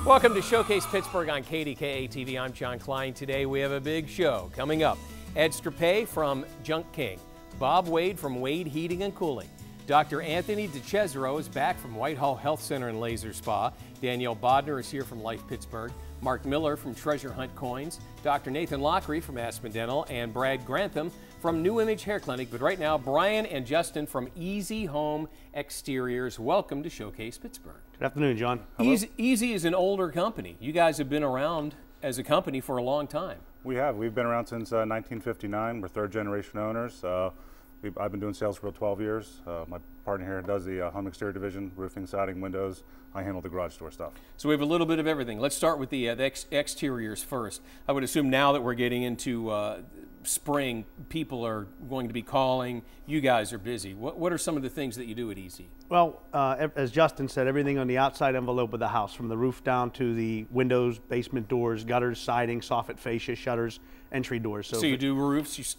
Welcome to Showcase Pittsburgh on KDKA-TV. I'm John Klein. Today we have a big show coming up. Ed Strapay from Junk King, Bob Wade from Wade Heating and Cooling, Dr. Anthony DeCesaro is back from Whitehall Health Center and Laser Spa, Danielle Bodner is here from Life Pittsburgh, Mark Miller from Treasure Hunt Coins, Dr. Nathan Lockery from Aspen Dental, and Brad Grantham from New Image Hair Clinic. But right now, Brian and Justin from Easy Home Exteriors. Welcome to Showcase Pittsburgh. Good afternoon, John. Easy is an older company. You guys have been around as a company for a long time. We have. We've been around since 1959. We're third generation owners. I've been doing sales for 12 years. My partner here does the home exterior division, roofing, siding, windows. I handle the garage door stuff. So we have a little bit of everything. Let's start with the exteriors first. I would assume now that we're getting into spring, people are going to be calling. You guys are busy. What are some of the things that you do at Easy? Well, as Justin said, everything on the outside envelope of the house, from the roof down to the windows, basement doors, gutters, siding, soffit fascia, shutters, entry doors. So you do roofs,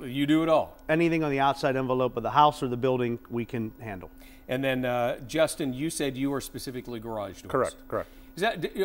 you do it all? Anything on the outside envelope of the house or the building, we can handle. And then, Justin, you said you are specifically garage doors. Correct.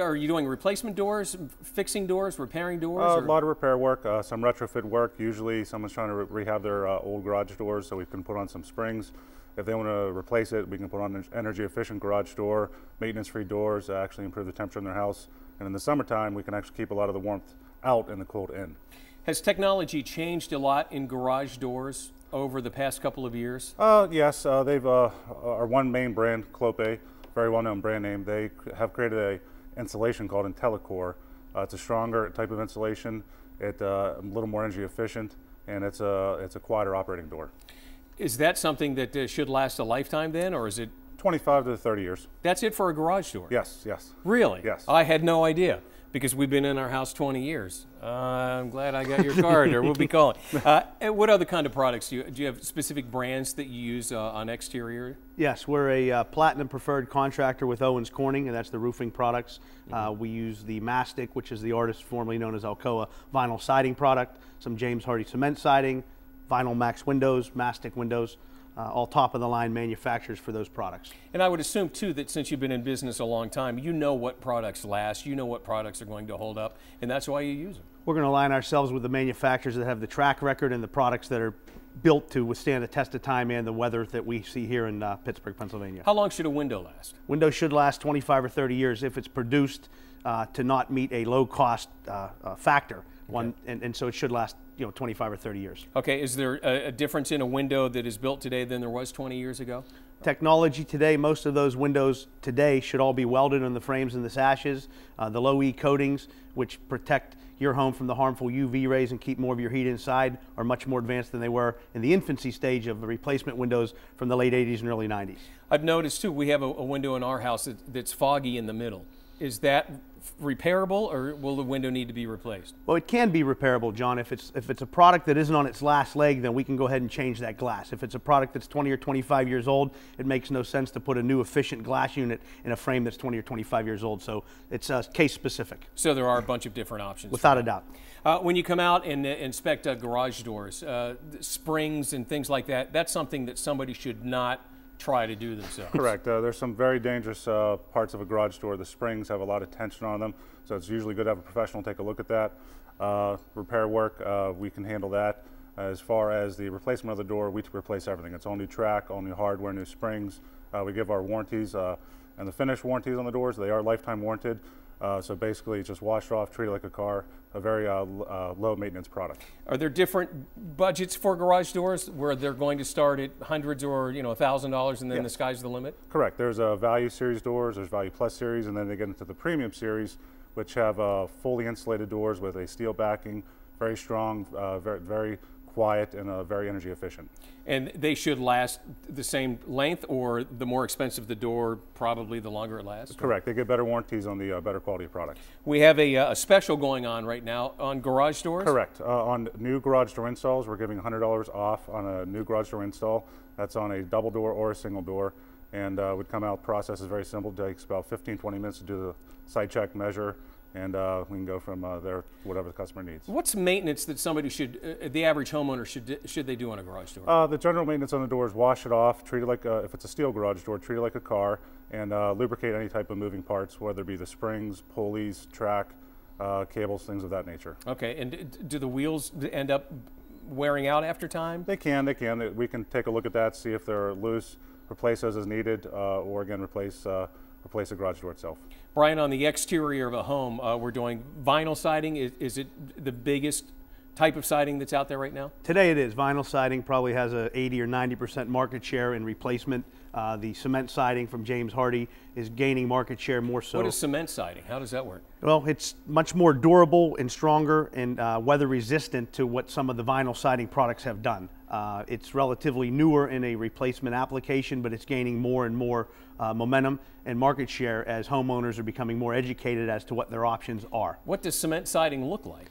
Are you doing replacement doors, fixing doors, repairing doors? A lot of repair work, some retrofit work. Usually someone's trying to rehab their old garage doors, so we can put on some springs. If they want to replace it, we can put on an energy efficient garage door, maintenance-free doors, actually improve the temperature in their house. And in the summertime, we can actually keep a lot of the warmth out and the cold in. Has technology changed a lot in garage doors over the past couple of years? Yes, they've our one main brand, Clope, very well-known brand name. They have created a insulation called IntelliCore. It's a stronger type of insulation. It's a little more energy efficient, and it's a quieter operating door. Is that something that should last a lifetime then, or is it 25 to 30 years? That's it for a garage door? Yes. Really? Yes. I had no idea, because we've been in our house 20 years. I'm glad I got your card, or we'll be calling. What other kind of products do you have specific brands that you use on exterior? Yes, we're a platinum preferred contractor with Owens Corning, and that's the roofing products. We use the Mastic, which is the artist formerly known as Alcoa vinyl siding product, some James Hardie cement siding, Vinyl Max windows, Mastic windows, all top of the line manufacturers for those products. And I would assume too that since you've been in business a long time, you know what products last, you know what products are going to hold up, and that's why you use them. We're going to align ourselves with the manufacturers that have the track record and the products that are built to withstand the test of time and the weather that we see here in Pittsburgh, Pennsylvania. How long should a window last? Windows should last 25 or 30 years if it's produced to not meet a low cost factor. Okay. And so it should last 25 or 30 years. Okay, is there a difference in a window that is built today than there was 20 years ago? Technology today, most of those windows today should all be welded on the frames and the sashes. The low E coatings, which protect your home from the harmful UV rays and keep more of your heat inside, are much more advanced than they were in the infancy stage of the replacement windows from the late 80s and early 90s. I've noticed too, we have a window in our house that's foggy in the middle. Is that repairable, or will the window need to be replaced? Well, it can be repairable, John. If it's a product that isn't on its last leg, then we can go ahead and change that glass. If it's a product that's 20 or 25 years old, it makes no sense to put a new efficient glass unit in a frame that's 20 or 25 years old. So it's case specific. So there are a bunch of different options. Without a doubt. When you come out and inspect garage doors, springs and things like that, that's something that somebody should not try to do themselves. Correct. There's some very dangerous parts of a garage door. The springs have a lot of tension on them, so it's usually good to have a professional take a look at that. Repair work, we can handle that. As far as the replacement of the door, we replace everything. It's all new track, all new hardware, new springs. We give our warranties and the finish warranties on the doors. They are lifetime warranted. So basically, just wash it off, treat it like a car, a very low maintenance product. Are there different budgets for garage doors where they're going to start at hundreds or $1,000 and then the sky's the limit? Correct. There's a value series doors, there's value plus series, and then they get into the premium series, which have fully insulated doors with a steel backing, very strong, very quiet, and very energy efficient. And they should last the same length, or the more expensive the door, probably the longer it lasts? Correct. They get better warranties on the better quality products. We have a special going on right now on garage doors? Correct. On new garage door installs, we're giving $100 off on a new garage door install. That's on a double door or a single door, and would come out. Process is very simple. It takes about 15-20 minutes to do the site check, measure, and we can go from there whatever the customer needs. What's maintenance that somebody should, the average homeowner should they do on a garage door? The general maintenance on the door is wash it off, treat it like if it's a steel garage door, treat it like a car, and lubricate any type of moving parts, whether it be the springs, pulleys, track, cables, things of that nature. Okay, and do the wheels end up wearing out after time? They can. We can take a look at that, see if they're loose, replace those as needed, or again replace the garage door itself. Brian, on the exterior of a home, we're doing vinyl siding. Is it the biggest type of siding that's out there right now? Today it is. Vinyl siding probably has a 80 or 90% market share in replacement. The cement siding from James Hardie is gaining market share more so. What is cement siding? How does that work? Well, it's much more durable and stronger and weather resistant to what some of the vinyl siding products have done. It's relatively newer in a replacement application, but it's gaining more and more momentum and market share as homeowners are becoming more educated as to what their options are. What does cement siding look like?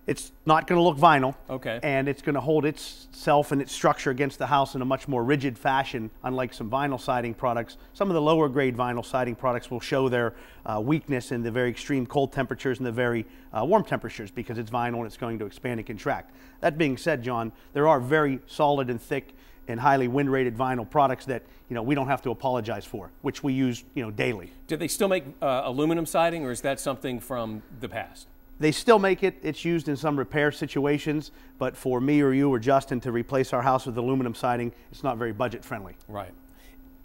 It's not going to look vinyl, okay, and it's going to hold itself and its structure against the house in a much more rigid fashion, unlike some vinyl siding products. Some of the lower grade vinyl siding products will show their weakness in the very extreme cold temperatures and the very warm temperatures because it's vinyl and it's going to expand and contract. That being said, John, there are very solid and thick and highly wind rated vinyl products that we don't have to apologize for, which we use daily. Do they still make aluminum siding, or is that something from the past? They still make it. It's used in some repair situations, but for me or you or Justin to replace our house with aluminum siding, it's not very budget friendly. Right.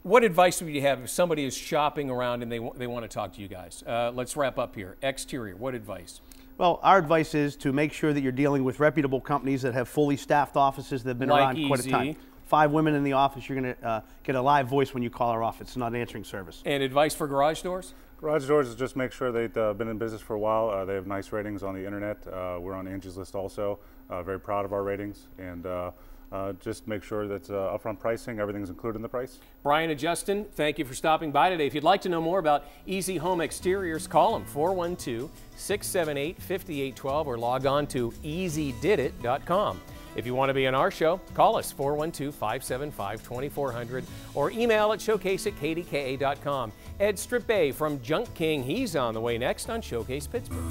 What advice would you have if somebody is shopping around and they want to talk to you guys? Let's wrap up here. Exterior, what advice? Well, our advice is to make sure that you're dealing with reputable companies that have fully staffed offices that have been around quite a time. 5 women in the office, you're going to get a live voice when you call our office. It's not an answering service. And advice for garage doors? Garage doors is just make sure they've been in business for a while. They have nice ratings on the internet. We're on Angie's List also. Very proud of our ratings, and just make sure that upfront pricing, everything's included in the price. Brian and Justin, thank you for stopping by today. If you'd like to know more about Easy Home Exteriors, call them 412-678-5812 or log on to easydidit.com. If you want to be on our show, call us 412-575-2400 or email at showcase@kdka.com. Ed Stripe from Junk King, he's on the way next on Showcase Pittsburgh.